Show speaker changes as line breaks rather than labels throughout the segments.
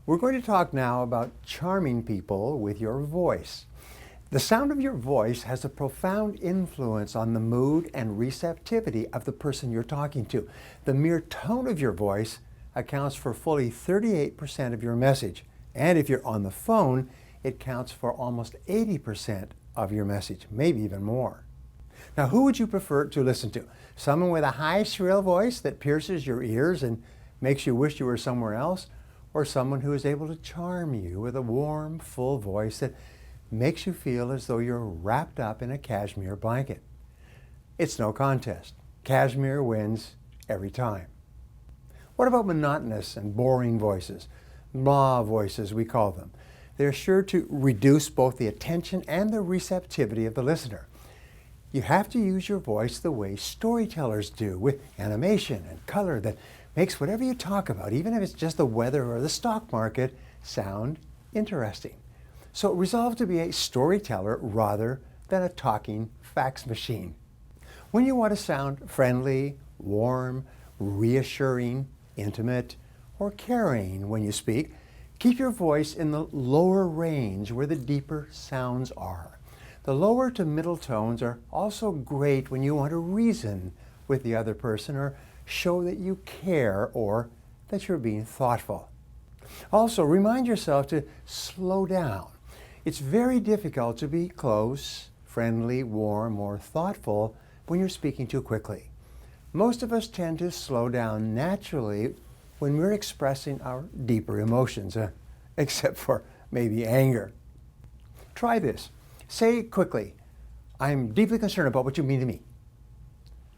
We're going to talk now about charming people with your voice. The sound of your voice has a profound influence on the mood and receptivity of the person you're talking to. The mere tone of your voice accounts for fully 38% of your message. And if you're on the phone, it counts for almost 80% of your message, maybe even more. Now, who would you prefer to listen to? Someone with a high, shrill voice that pierces your ears and makes you wish you were somewhere else? Or someone who is able to charm you with a warm, full voice that makes you feel as though you're wrapped up in a cashmere blanket? It's no contest. Cashmere wins every time. What about monotonous and boring voices? Blah voices, we call them. They're sure to reduce both the attention and the receptivity of the listener. You have to use your voice the way storytellers do, with animation and color that makes whatever you talk about, even if it's just the weather or the stock market, sound interesting. So resolve to be a storyteller rather than a talking fax machine. When you want to sound friendly, warm, reassuring, intimate, or caring when you speak, keep your voice in the lower range where the deeper sounds are. The lower to middle tones are also great when you want to reason with the other person or show that you care or that you're being thoughtful. Also, remind yourself to slow down. It's very difficult to be close, friendly, warm, or thoughtful when you're speaking too quickly. Most of us tend to slow down naturally when we're expressing our deeper emotions, except for maybe anger. Try this. Say quickly, "I'm deeply concerned about what you mean to me."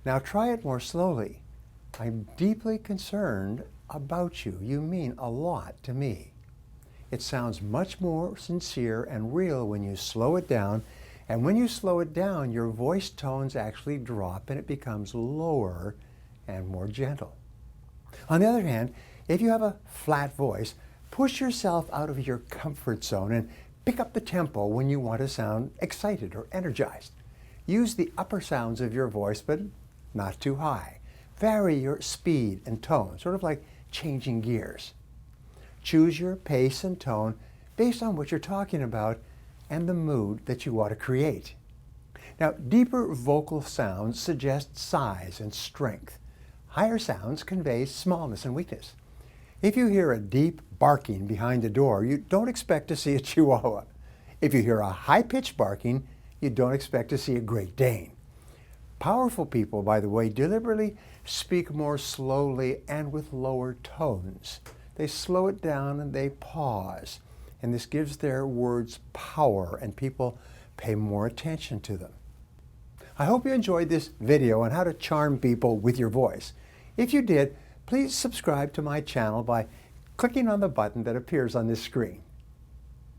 Now try it more slowly. "I'm deeply concerned about you. You mean a lot to me." It sounds much more sincere and real when you slow it down. And when you slow it down, your voice tones actually drop and it becomes lower and more gentle. On the other hand, if you have a flat voice, push yourself out of your comfort zone and pick up the tempo when you want to sound excited or energized. Use the upper sounds of your voice, but not too high. Vary your speed and tone, sort of like changing gears. Choose your pace and tone based on what you're talking about and the mood that you want to create. Now, deeper vocal sounds suggest size and strength. Higher sounds convey smallness and weakness. If you hear a deep barking behind the door, you don't expect to see a Chihuahua. If you hear a high-pitched barking, you don't expect to see a Great Dane. Powerful people, by the way, deliberately speak more slowly and with lower tones. They slow it down and they pause. And this gives their words power and people pay more attention to them. I hope you enjoyed this video on how to charm people with your voice. If you did, please subscribe to my channel by clicking on the button that appears on this screen.